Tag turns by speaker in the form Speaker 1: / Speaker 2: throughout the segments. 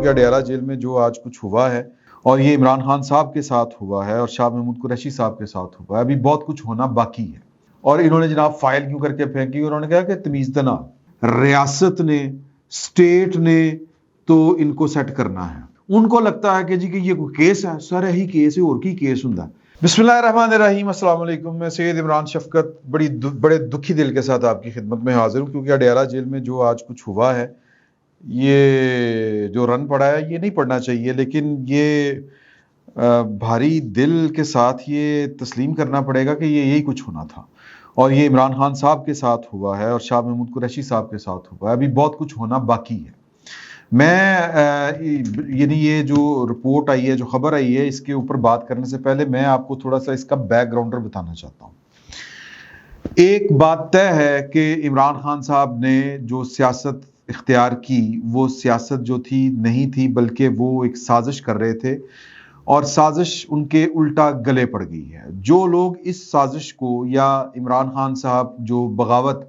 Speaker 1: کیونکہ اڈیالہ جیل میں جو آج کچھ ہوا ہے اور یہ عمران خان صاحب کے ساتھ ہوا ہے اور شاہ محمود قریشی صاحب کے ساتھ ہوا ہے، ابھی بہت کچھ ہونا باقی ہے۔ اور انہوں نے جناب فائل کیوں کر کے پھینکی؟ انہوں نے کہا کہ تمیز دنا ریاست نے، اسٹیٹ نے تو ان کو سیٹ کرنا ہے۔ ان کو لگتا ہے کہ جی کہ یہ کوئی کیس ہے، سر یہی کیس ہے اور کی کیس ہوں۔ بسم اللہ الرحمن الرحیم، السلام علیکم۔ میں سید عمران شفقت بڑے دکھی دل کے ساتھ آپ کی خدمت میں حاضر ہوں، کیونکہ اڈیالہ جیل میں جو آج کچھ ہوا ہے، یہ جو رن پڑا ہے یہ نہیں پڑنا چاہیے، لیکن یہ بھاری دل کے ساتھ یہ تسلیم کرنا پڑے گا کہ یہ یہی کچھ ہونا تھا، اور یہ عمران خان صاحب کے ساتھ ہوا ہے اور شاہ محمود قریشی صاحب کے ساتھ ہوا ہے، ابھی بہت کچھ ہونا باقی ہے۔ میں یعنی یہ جو رپورٹ آئی ہے، جو خبر آئی ہے، اس کے اوپر بات کرنے سے پہلے میں آپ کو تھوڑا سا اس کا بیک گراؤنڈر بتانا چاہتا ہوں۔ ایک بات طے ہے کہ عمران خان صاحب نے جو سیاست اختیار کی، وہ سیاست جو تھی نہیں تھی، بلکہ وہ ایک سازش کر رہے تھے، اور سازش ان کے الٹا گلے پڑ گئی ہے۔ جو لوگ اس سازش کو، یا عمران خان صاحب جو بغاوت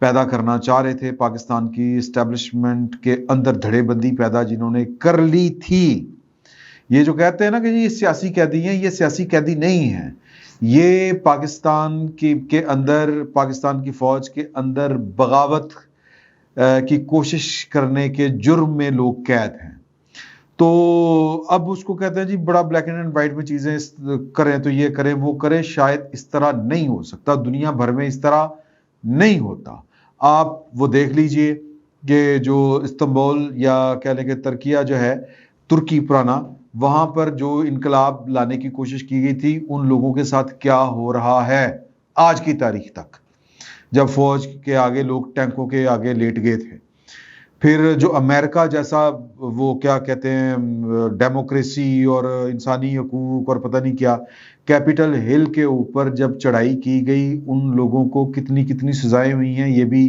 Speaker 1: پیدا کرنا چاہ رہے تھے، پاکستان کی اسٹیبلشمنٹ کے اندر دھڑے بندی پیدا جنہوں نے کر لی تھی، یہ جو کہتے ہیں نا کہ یہ سیاسی قیدی ہیں، یہ سیاسی قیدی نہیں ہیں، یہ پاکستان کے اندر، پاکستان کی فوج کے اندر بغاوت کی کوشش کرنے کے جرم میں لوگ قید ہیں۔ تو اب اس کو کہتے ہیں جی بڑا بلیک اینڈ وائٹ میں چیزیں کریں، تو یہ کریں وہ کریں، شاید اس طرح نہیں ہو سکتا، دنیا بھر میں اس طرح نہیں ہوتا۔ آپ وہ دیکھ لیجئے کہ جو استنبول یا کہہ لیں کہ ترکیہ جو ہے، ترکی پرانا، وہاں پر جو انقلاب لانے کی کوشش کی گئی تھی، ان لوگوں کے ساتھ کیا ہو رہا ہے آج کی تاریخ تک، جب فوج کے آگے لوگ ٹینکوں کے آگے لیٹ گئے تھے۔ پھر جو امریکہ جیسا وہ کیا کہتے ہیں ڈیموکریسی اور انسانی حقوق اور پتہ نہیں کیا، کیپٹل ہل کے اوپر جب چڑھائی کی گئی، ان لوگوں کو کتنی سزائیں ہوئی ہیں، یہ بھی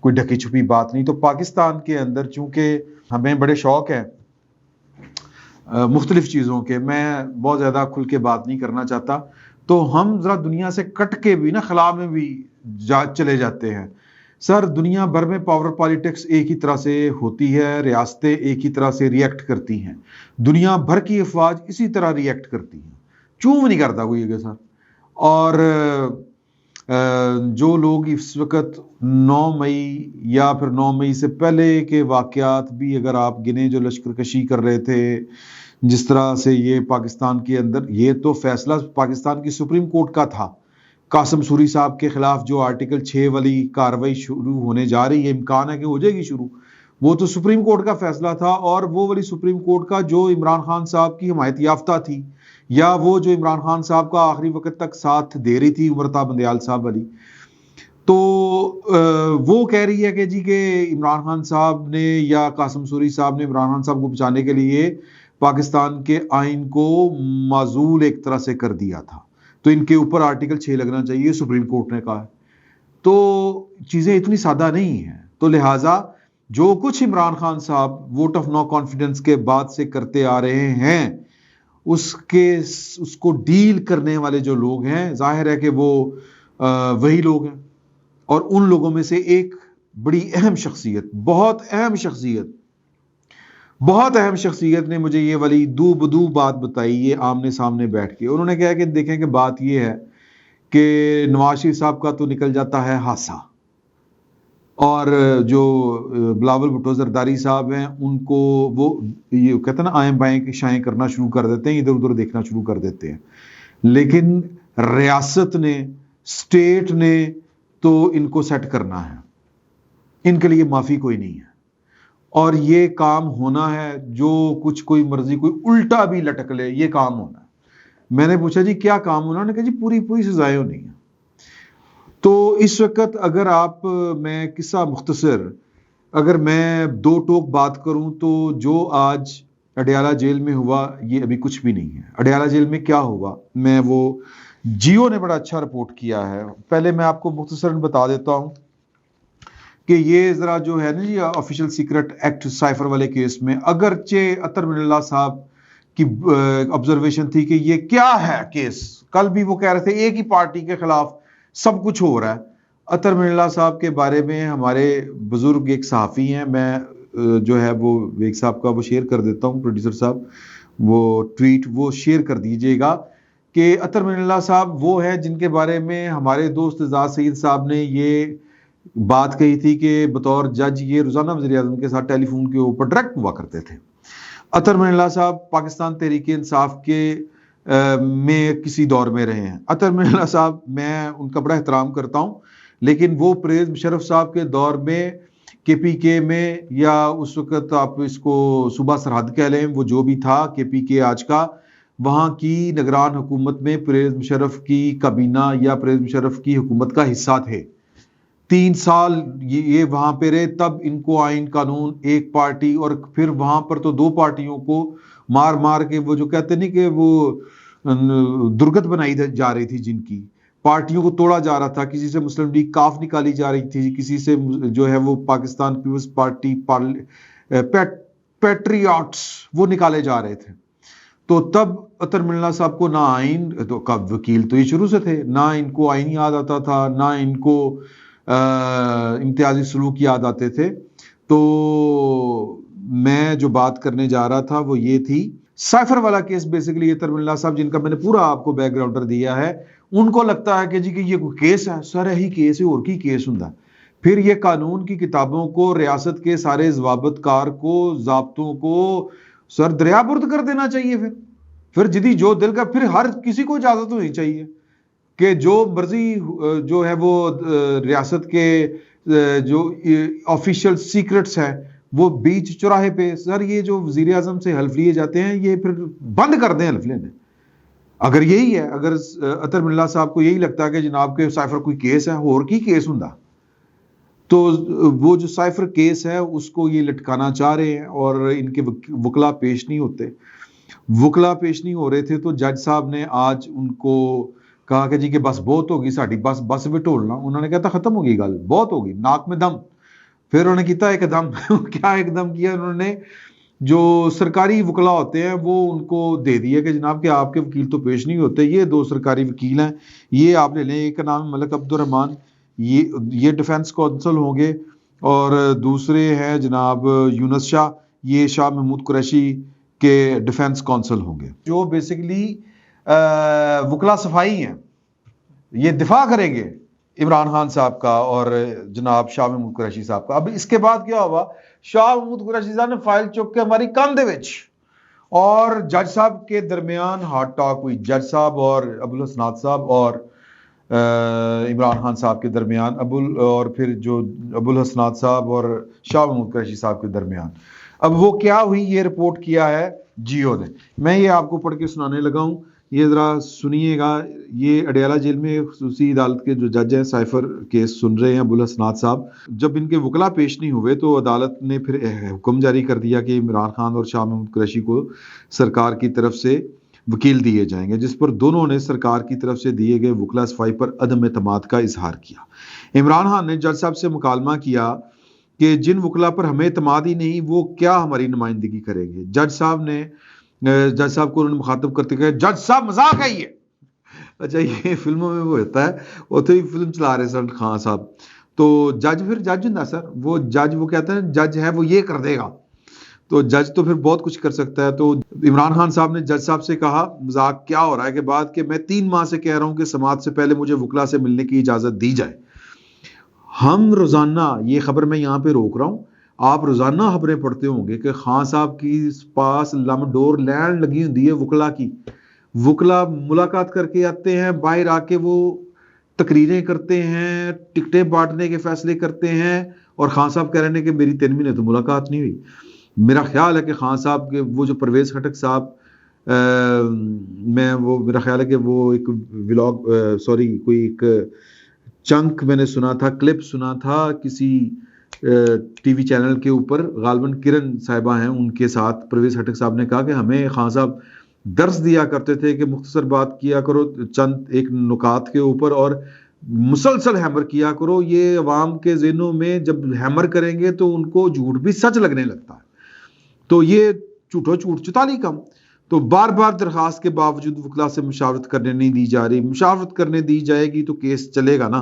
Speaker 1: کوئی ڈھکی چھپی بات نہیں۔ تو پاکستان کے اندر چونکہ ہمیں بڑے شوق ہیں مختلف چیزوں کے، میں بہت زیادہ کھل کے بات نہیں کرنا چاہتا، تو ہم ذرا دنیا سے کٹ کے بھی نا خلا میں بھی چلے جاتے ہیں۔ سر دنیا بھر میں پاور پالیٹکس ایک ہی طرح سے ہوتی ہے، ریاستیں ایک ہی طرح سے ریئیکٹ کرتی ہیں، دنیا بھر کی افواج اسی طرح ریئیکٹ کرتی ہیں، چوں نہیں کرتا کوئی ہے سر۔ اور جو لوگ اس وقت 9 مئی یا پھر 9 مئی سے پہلے کے واقعات بھی اگر آپ گنے، جو لشکر کشی کر رہے تھے، جس طرح سے یہ پاکستان کے اندر، یہ تو فیصلہ پاکستان کی سپریم کورٹ کا تھا، قاسم سوری صاحب کے خلاف جو آرٹیکل 6 والی کاروائی شروع ہونے جا رہی ہے، امکان ہے کہ ہو جائے گی شروع، وہ تو سپریم کورٹ کا فیصلہ تھا، اور وہ والی سپریم کورٹ کا جو عمران خان صاحب کی حمایت یافتہ تھی، یا وہ جو عمران خان صاحب کا آخری وقت تک ساتھ دے رہی تھی، امرتا بندیال صاحب والی، تو وہ کہہ رہی ہے کہ جی کہ عمران خان صاحب نے یا قاسم سوری صاحب نے عمران خان صاحب کو بچانے کے لیے پاکستان کے آئین کو معزول ایک طرح سے کر دیا تھا، تو ان کے اوپر آرٹیکل 6 لگنا چاہیے، سپریم کورٹ نے کہا ہے۔ تو چیزیں اتنی سادہ نہیں ہیں، تو لہٰذا جو کچھ عمران خان صاحب ووٹ آف نو کانفیڈنس کے بعد سے کرتے آ رہے ہیں، اس کو ڈیل کرنے والے جو لوگ ہیں، ظاہر ہے کہ وہ وہی لوگ ہیں، اور ان لوگوں میں سے ایک بڑی اہم شخصیت، بہت اہم شخصیت نے مجھے یہ والی دو بدو بات بتائی، یہ آمنے سامنے بیٹھ کے۔ انہوں نے کہا کہ دیکھیں کہ بات یہ ہے کہ نواز شریف صاحب کا تو نکل جاتا ہے ہاسا، اور جو بلاول بھٹو زرداری صاحب ہیں، ان کو وہ یہ کہتے ہیں نا آئیں بائیں کی شائیں کرنا شروع کر دیتے ہیں، ادھر ادھر دیکھنا شروع کر دیتے ہیں، لیکن ریاست نے، اسٹیٹ نے تو ان کو سیٹ کرنا ہے، ان کے لیے معافی کوئی نہیں ہے، اور یہ کام ہونا ہے، جو کچھ کوئی مرضی کوئی الٹا بھی لٹک لے، یہ کام ہونا ہے۔ میں نے پوچھا جی کیا کام ہونا؟ انہوں نے کہا جی پوری سزائیں ہونی ہیں۔ تو اس وقت اگر آپ، میں قصہ مختصر، اگر میں 2 ٹوک بات کروں، تو جو آج اڈیالہ جیل میں ہوا یہ ابھی کچھ بھی نہیں ہے۔ اڈیالہ جیل میں کیا ہوا، میں وہ جیو نے بڑا اچھا رپورٹ کیا ہے، پہلے میں آپ کو مختصراً بتا دیتا ہوں کہ یہ ذرا جو ہے نا جی آفیشیل سیکرٹ ایکٹ سائفر والے کیس میں، اگرچہ اطہر من اللہ صاحب کی آبزرویشن تھی کہ یہ کیا ہے کیس، کل بھی وہ کہہ رہے تھے ایک ہی پارٹی کے خلاف سب کچھ ہو رہا ہے۔ اطہر من اللہ صاحب کے بارے میں ہمارے بزرگ ایک صحافی ہیں، میں جو ہے وہ ویگ صاحب کا وہ شیئر کر دیتا ہوں، پروڈیوسر صاحب وہ ٹویٹ وہ شیئر کر دیجئے گا کہ اطہر من اللہ صاحب وہ ہیں جن کے بارے میں ہمارے دوست اعزاز سعید صاحب نے یہ بات کہی تھی کہ بطور جج یہ روزانہ وزیر اعظم کے ساتھ ٹیلی فون کے اوپر ڈائریکٹ ہوا کرتے تھے۔ اطہر من اللہ صاحب پاکستان تحریک انصاف کے میں کسی دور میں رہے ہیں۔ اطہر من اللہ صاحب میں ان کا بڑا احترام کرتا ہوں، لیکن وہ پرویز مشرف صاحب کے دور میں کے پی کے میں یا اس وقت آپ اس کو صوبہ سرحد کہہ لیں، وہ جو بھی تھا کے پی کے آج کا، وہاں کی نگران حکومت میں پرویز مشرف کی کابینہ یا پرویز مشرف کی حکومت کا حصہ تھے۔ 3 سال یہ وہاں پہ رہے، تب ان کو آئین قانون ایک پارٹی، اور پھر وہاں پر تو 2 پارٹیوں کو مار مار کے وہ جو کہتے نہیں کہ وہ درگت بنائی جا رہی تھی، جن کی پارٹیوں کو توڑا جا رہا تھا، کسی سے مسلم لیگ کاف نکالی جا رہی تھی، کسی سے جو ہے وہ پاکستان پیپلز پارٹی پیٹریاٹس وہ نکالے جا رہے تھے۔ تو تب اطہر من اللہ صاحب کو نہ آئین کا وکیل تو یہ شروع سے تھے، نہ ان کو آئین یاد آتا تھا، نہ ان کو امتیازی سلوک یاد آتے تھے۔ تو میں جو بات کرنے جا رہا تھا وہ یہ تھی، سائفر والا کیس بیسیکلی اطہر من اللہ صاحب جن کا میں نے پورا آپ کو بیک گراؤنڈر دیا ہے، ان کو لگتا ہے کہ جی کہ یہ کوئی کیس ہے، سر ہی کیس ہے اور کی کیس ہوں۔ پھر یہ قانون کی کتابوں کو، ریاست کے سارے ضوابط کار کو، ضابطوں کو سر دریا برد کر دینا چاہیے۔ پھر جدی جو دل کا، پھر ہر کسی کو اجازت ہونی چاہیے کہ جو مرضی جو ہے وہ ریاست کے جو آفیشیل سیکرٹس ہیں وہ بیچ چوراہے پہ، سر یہ جو وزیر اعظم سے حلف لیے جاتے ہیں یہ پھر بند کر دیں حلف لینے۔ اگر یہی ہے، اگر اطہر من اللہ صاحب کو یہی لگتا ہے کہ جناب کے سائفر کوئی کیس ہے، اور کی کیس ہوں، تو وہ جو سائفر کیس ہے اس کو یہ لٹکانا چاہ رہے ہیں، اور ان کے وکلا پیش نہیں ہوتے، وکلا پیش نہیں ہو رہے تھے۔ تو جج صاحب نے آج ان کو کہا کہ جی کہ بس بہت ہوگی ساڑی، بس وٹولنا۔ انہوں نے کہا تھا ختم ہوگی گل، بہت ہوگی، ناک میں دم۔ پھر انہوں نے کیتا ایک دم کیا ایک دم کیا انہوں نے، جو سرکاری وکلا ہوتے ہیں وہ ان کو دے دیا کہ جناب کہ آپ کے وکیل تو پیش نہیں ہوتے، یہ 2 سرکاری وکیل ہیں، یہ آپ لے لیں۔ ایک کا نام ملک عبد الرحمان، یہ ڈیفنس کونسل ہوں گے، اور دوسرے ہیں جناب یونس شاہ، یہ شاہ محمود قریشی کے ڈیفنس کونسل ہوں گے، جو بیسیکلی وکلا صفائی ہیں، یہ دفاع کریں گے عمران خان صاحب کا اور جناب شاہ محمود قریشی صاحب کا۔ اب اس کے بعد کیا ہوا، شاہ محمود قریشی صاحب نے فائل چک کے ہماری کان دے وچ، اور جج صاحب کے درمیان ہارٹ ٹاک ہوئی، جج صاحب اور ابو الحسنات صاحب اور عمران خان صاحب کے درمیان، اور پھر جو ابو الحسنات صاحب اور شاہ محمود قریشی صاحب کے درمیان۔ اب وہ کیا ہوئی، یہ رپورٹ کیا ہے جیو نے، میں یہ آپ کو پڑھ کے سنانے لگا ہوں، یہ ذرا سنیے گا۔ یہ اڈیالہ جیل میں خصوصی عدالت کے جو جج ہیں سائفر کیس سن رہے ہیں ابو الحسنات صاحب، جب ان کے وکلا پیش نہیں ہوئے تو عدالت نے پھر حکم جاری کر دیا کہ عمران خان اور شاہ محمود قریشی کو سرکار کی طرف سے وکیل دیے جائیں گے، جس پر دونوں نے سرکار کی طرف سے دیے گئے وکلا صفائی پر عدم اعتماد کا اظہار کیا۔ عمران خان نے جج صاحب سے مکالمہ کیا کہ جن وکلا پر ہمیں اعتماد ہی نہیں وہ کیا ہماری نمائندگی کریں گے۔ جج صاحب کو انہوں نے مخاطب کرتے کہا، جج صاحب مذاق ہے یہ۔ اچھا یہ فلموں میں وہ ہوتا ہے، وہ تو فلم چلا رہے سر خان صاحب، تو جج پھر جج ہوں سر، وہ جج وہ کہتے ہیں جج ہے وہ یہ کر دے گا، تو جج تو پھر بہت کچھ کر سکتا ہے۔ تو عمران خان صاحب نے جج صاحب سے کہا مذاق کیا ہو رہا ہے کہ بعد کہ میں 3 ماہ سے کہہ رہا ہوں کہ سماعت سے پہلے مجھے وکلا سے ملنے کی اجازت دی جائے۔ ہم روزانہ، یہ خبر میں یہاں پہ روک رہا ہوں، آپ روزانہ خبریں پڑھتے ہوں گے کہ خان صاحب کی پاس لم ڈور لینڈ لگی ہوتی ہے وکلا کی، وکلا ملاقات کر کے آتے ہیں، باہر آ کے وہ تقریریں کرتے ہیں، ٹکٹیں بانٹنے کے فیصلے کرتے ہیں، اور خان صاحب کہہ رہے ہیں کہ میری 3 مہینے تو ملاقات نہیں ہوئی۔ میرا خیال ہے کہ خان صاحب کے وہ جو پرویز خٹک صاحب، میرا خیال ہے کہ وہ ایک ولاگ کوئی ایک چنک میں نے سنا تھا، کلپ سنا تھا کسی ٹی وی چینل کے اوپر، غالباً کرن صاحبہ ہیں ان کے ساتھ، پرویز خٹک صاحب نے کہا کہ ہمیں خان صاحب درس دیا کرتے تھے کہ مختصر بات کیا کرو چند ایک نکات کے اوپر، اور مسلسل ہیمر کیا کرو، یہ عوام کے ذہنوں میں جب ہیمر کریں گے تو ان کو جھوٹ بھی سچ لگنے لگتا ہے، تو یہ جھوٹو جھوٹ 44 کم۔ تو بار بار درخواست کے باوجود وکلا سے مشاورت کرنے نہیں دی جا رہی، مشاورت کرنے دی جائے گی تو کیس چلے گا نا،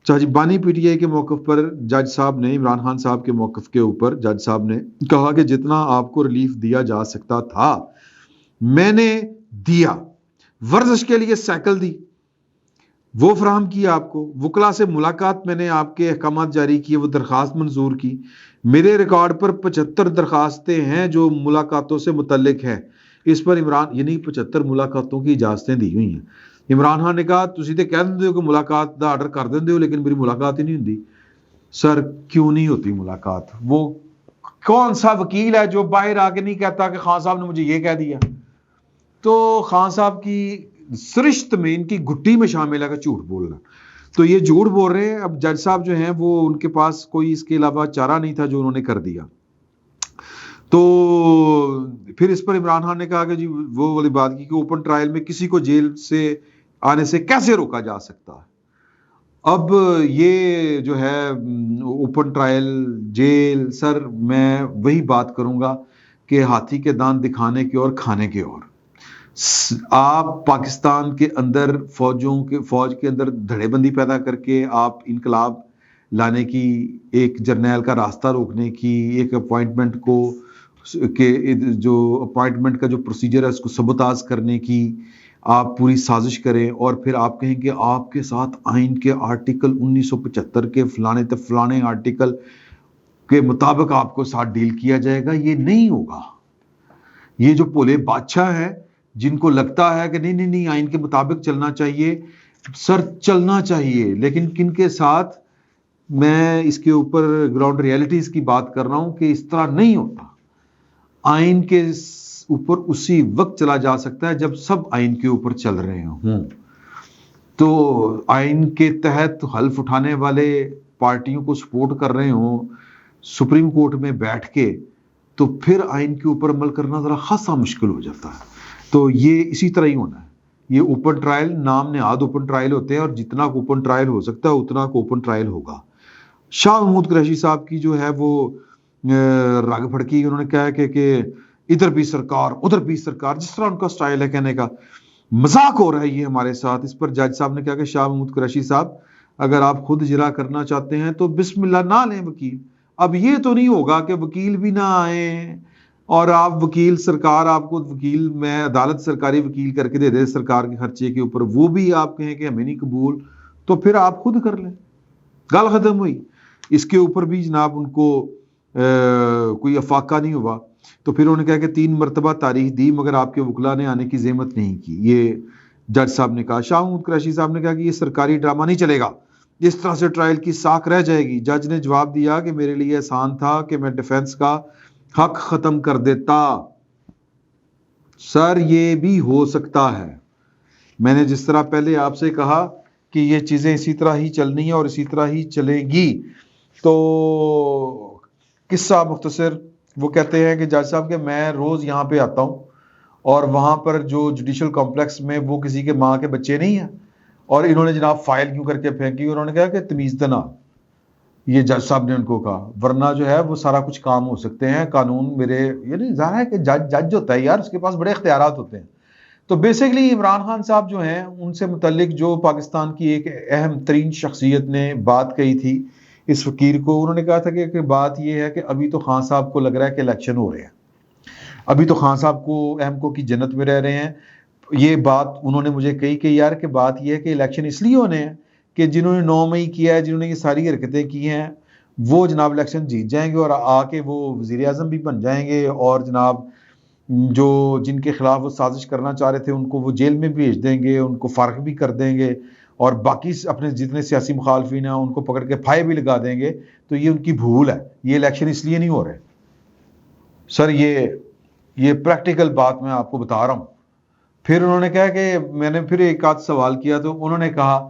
Speaker 1: جی بانی پی ٹی آئی کے موقف پر جج صاحب نے عمران خان صاحب کے موقف کے اوپر جج صاحب نے کہا کہ جتنا آپ کو ریلیف دیا جا سکتا تھا میں نے دیا، ورزش کے لیے سائیکل دی وہ فراہم کیا آپ کو، وکلا سے ملاقات میں نے آپ کے احکامات جاری کیے، وہ درخواست منظور کی، میرے ریکارڈ پر 75 درخواستیں ہیں جو ملاقاتوں سے متعلق ہیں۔ اس پر عمران یعنی 75 ملاقاتوں کی اجازتیں دی ہوئی ہیں۔ عمران خان نے کہا تسی تے کہہ دیندے ہو کہ ملاقات دا آرڈر کر دیندے ہو لیکن میری ملاقات ہی نہیں ہوندی۔ سر کیوں نہیں ہوتی ملاقات؟ وہ کون سا وکیل ہے جو باہر آ کے نہیں کہتا کہ خان صاحب نے مجھے یہ کہہ دیا؟ تو خان صاحب کی سرشت میں ان کی گھٹی میں شامل ہے کہ جھوٹ بولنا، تو یہ جھوٹ بول رہے ہیں۔ اب جج صاحب جو ہیں وہ ان کے پاس کوئی اس کے علاوہ چارہ نہیں تھا جو انہوں نے کر دیا۔ تو پھر اس پر عمران خان نے کہا کہ جی وہ والی بات کی کہ اوپن ٹرائل میں کسی کو جیل سے آنے سے کیسے روکا جا سکتا ہے۔ اب یہ جو ہے اوپن ٹرائل، جیل، سر میں وہی بات کروں گا کہ ہاتھی کے دانت دکھانے کے اور کھانے کے اور۔ آپ پاکستان کے اندر فوج کے اندر دھڑے بندی پیدا کر کے آپ انقلاب لانے کی، ایک جرنیل کا راستہ روکنے کی، ایک اپوائنٹمنٹ کو کہ جو اپوائنٹمنٹ کا جو پروسیجر ہے اس کو سبوتاژ کرنے کی آپ پوری سازش کریں، اور پھر آپ کہیں کہ آپ کے ساتھ آئین کے آرٹیکل 1975 کے فلانے تے فلانے آرٹیکل کے مطابق آپ کو ساتھ ڈیل کیا جائے گا۔ یہ نہیں ہوگا۔ یہ جو پولے بادشاہ ہیں جن کو لگتا ہے کہ نہیں آئین کے مطابق چلنا چاہیے، سر چلنا چاہیے، لیکن کن کے ساتھ؟ میں اس کے اوپر گراؤنڈ ریالٹیز کی بات کر رہا ہوں کہ اس طرح نہیں ہوتا۔ آئین کے اوپر اسی وقت چلا جا سکتا ہے جب سب آئین کے اوپر چل رہے ہوں۔ تو آئین کے تحت حلف اٹھانے والے پارٹیوں کو سپورٹ کر رہے ہوں سپریم کورٹ میں بیٹھ کے، تو پھر آئین کے اوپر عمل کرنا ذرا خاصا مشکل ہو جاتا ہے۔ تو یہ اسی طرح ہی ہونا ہے۔ یہ اوپن ٹرائل نام نہاد اوپن ٹرائل ہوتے ہیں، اور جتنا اوپن ٹرائل ہو سکتا ہے اتنا اوپن ٹرائل ہوگا۔ شاہ محمود قریشی صاحب کی جو ہے وہ رگ پھڑکی، انہوں نے کہا کہ ادھر بھی سرکار ادھر بھی سرکار، جس طرح ان کا سٹائل ہے کہنے کا، مذاق ہو رہا ہے یہ ہمارے ساتھ۔ اس پر جج صاحب نے کہا کہ شاہ محمود قریشی صاحب اگر آپ خود اجرا کرنا چاہتے ہیں تو بسم اللہ نہ لیں وکیل۔ اب یہ تو نہیں ہوگا کہ وکیل بھی نہ آئیں اور آپ وکیل، سرکار آپ کو وکیل میں عدالت سرکاری وکیل کر کے دے دے سرکار کے خرچے کے اوپر، وہ بھی آپ کہیں کہ ہمیں نہیں قبول، تو پھر آپ خود کر لیں، گل ختم ہوئی۔ اس کے اوپر بھی جناب ان کو کوئی افاقہ نہیں ہوا۔ تو پھر انہوں نے کہا کہ 3 مرتبہ تاریخ دی مگر آپ کے وکلا نے آنے کی زحمت نہیں کی، یہ جج صاحب نے کہا۔ شاہ محمود قریشی صاحب نے کہا کہ یہ سرکاری ڈرامہ نہیں چلے گا، اس طرح سے ٹرائل کی ساکھ رہ جائے گی۔ جج نے جواب دیا کہ میرے لیے آسان تھا کہ میں ڈیفنس کا حق ختم کر دیتا۔ سر یہ بھی ہو سکتا ہے، میں نے جس طرح پہلے آپ سے کہا کہ یہ چیزیں اسی طرح ہی چلنی ہیں اور اسی طرح ہی چلیں گی۔ تو قصہ مختصر، وہ کہتے ہیں کہ جج صاحب کہ میں روز یہاں پہ آتا ہوں اور وہاں پر جو جوڈیشل کمپلیکس میں وہ کسی کے ماں کے بچے نہیں ہیں، اور انہوں نے جناب فائل کیوں کر کے پھینکی؟ انہوں نے کہا کہ تمیز دنا، یہ جج صاحب نے ان کو کہا، ورنہ جو ہے وہ سارا کچھ کام ہو سکتے ہیں، قانون میرے، یعنی ظاہر ہے کہ جج ہوتا ہے یار، اس کے پاس بڑے اختیارات ہوتے ہیں۔ تو بیسیکلی عمران خان صاحب جو ہیں ان سے متعلق جو پاکستان کی ایک اہم ترین شخصیت نے بات کہی تھی اس فقیر کو، انہوں نے کہا تھا کہ بات یہ ہے کہ ابھی تو خان صاحب کو لگ رہا ہے کہ الیکشن ہو رہے ہیں، ابھی تو خان صاحب کو اہم کو کی جنت میں رہ رہے ہیں۔ یہ بات انہوں نے مجھے کہی کہ یار کہ بات یہ ہے کہ الیکشن اس لیے ہونے ہیں کہ جنہوں نے 9 مئی کیا ہے، جنہوں نے یہ ساری حرکتیں کی ہیں، وہ جناب الیکشن جیت جائیں گے اور آ کے وہ وزیر اعظم بھی بن جائیں گے، اور جناب جو جن کے خلاف وہ سازش کرنا چاہ رہے تھے ان کو وہ جیل میں بھیج دیں گے، ان کو فارغ بھی کر دیں گے، اور باقی اپنے جتنے سیاسی مخالفین ہیں ان کو پکڑ کے پھائے بھی لگا دیں گے۔ تو یہ ان کی بھول ہے، یہ الیکشن اس لیے نہیں ہو رہے سر، یہ پریکٹیکل بات میں آپ کو بتا رہا ہوں۔ پھر انہوں نے کہا کہ میں نے پھر ایک آدھ سوال کیا تو انہوں نے کہا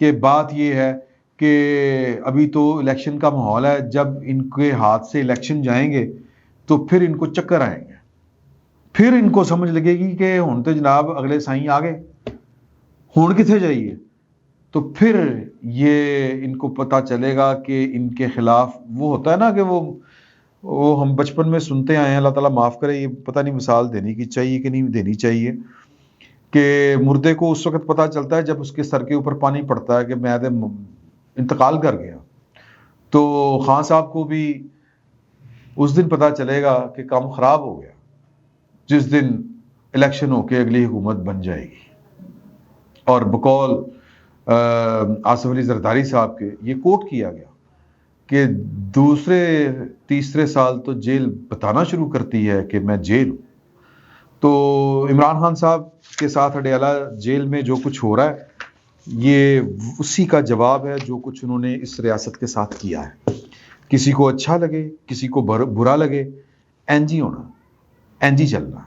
Speaker 1: کہ بات یہ ہے کہ ابھی تو الیکشن کا ماحول ہے، جب ان کے ہاتھ سے الیکشن جائیں گے تو پھر ان کو چکر آئیں گے، پھر ان کو سمجھ لگے گی کہ ہن تو جناب اگلے سائیں آ گئے، ہن کتنے جائیے۔ تو پھر یہ ان کو پتہ چلے گا کہ ان کے خلاف وہ ہوتا ہے نا کہ وہ ہم بچپن میں سنتے آئے ہیں، اللہ تعالیٰ معاف کرے، یہ پتہ نہیں مثال دینی کی چاہیے کہ نہیں دینی چاہیے، کہ مردے کو اس وقت پتہ چلتا ہے جب اس کے سر کے اوپر پانی پڑتا ہے کہ میں انتقال کر گیا تو خان صاحب کو بھی اس دن پتہ چلے گا کہ کام خراب ہو گیا جس دن الیکشن ہو کے اگلی حکومت بن جائے گی. اور بقول آصف علی زرداری صاحب کے یہ کوٹ کیا گیا کہ دوسرے تیسرے سال تو جیل بتانا شروع کرتی ہے کہ میں جیل ہوں. تو عمران خان صاحب کے ساتھ اڈیالہ جیل میں جو کچھ ہو رہا ہے یہ اسی کا جواب ہے جو کچھ انہوں نے اس ریاست کے ساتھ کیا ہے. کسی کو اچھا لگے کسی کو برا لگے، این جی ہونا، این جی چلنا.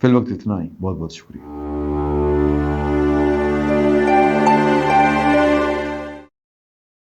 Speaker 1: فی الوقت اتنا ہی. بہت بہت شکریہ.